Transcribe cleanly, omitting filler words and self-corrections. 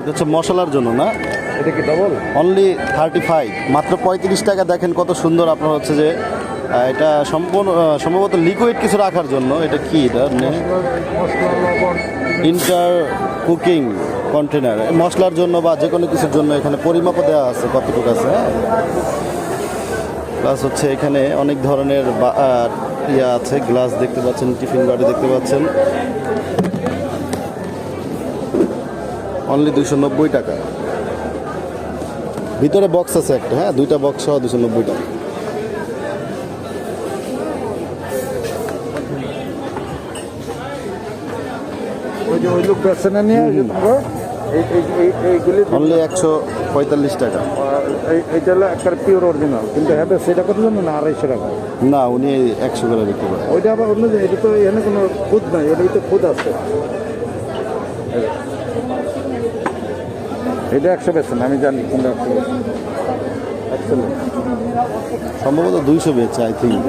এটা হচ্ছে মশলার জন্য না, এটা কি ডবল? অনলি 35, মাত্র 35 টাকা। দেখেন কত সুন্দর। আপনার হচ্ছে যে এটা সম্ভবত লিকুইড কিছু রাখার জন্য। এটা কি, এটা মশলা লবণ ইন্টার কুকিং কন্টেনার, মশলার জন্য বা যে কোনো কিছুর জন্য। এখানে পরিমাপও দেওয়া আছে কতটুকু আছে। হ্যাঁ, প্লাস হচ্ছে এখানে অনেক ধরনের ইয়া আছে, গ্লাস দেখতে পাচ্ছেন, টিফিন বাটি দেখতে পাচ্ছেন। অনলি 290 টাকা। ভিতরে বক্স আছে একটা, হ্যাঁ, 2টা বক্স সহ 290 টাকা। ওই যে ওই লোক বেছে না নিয়ে এইগুলি অনলি 145 টাকা। এইটা হলো একটা পিওর অরিজিনাল, কিন্তু হ্যাঁ সেটা কত জানো না, 250 টাকা। না, উনি 100 করে বিক্রি করেন। ওইটা আবার অন্য, এটা তো এখানে কোনো খুদ নাই, ওটাই তো খুদ আছে। এটা 100 বেছেন, আমি জানি কোনটা 100 সম্ভবত 200 বেচে, আই থিঙ্ক।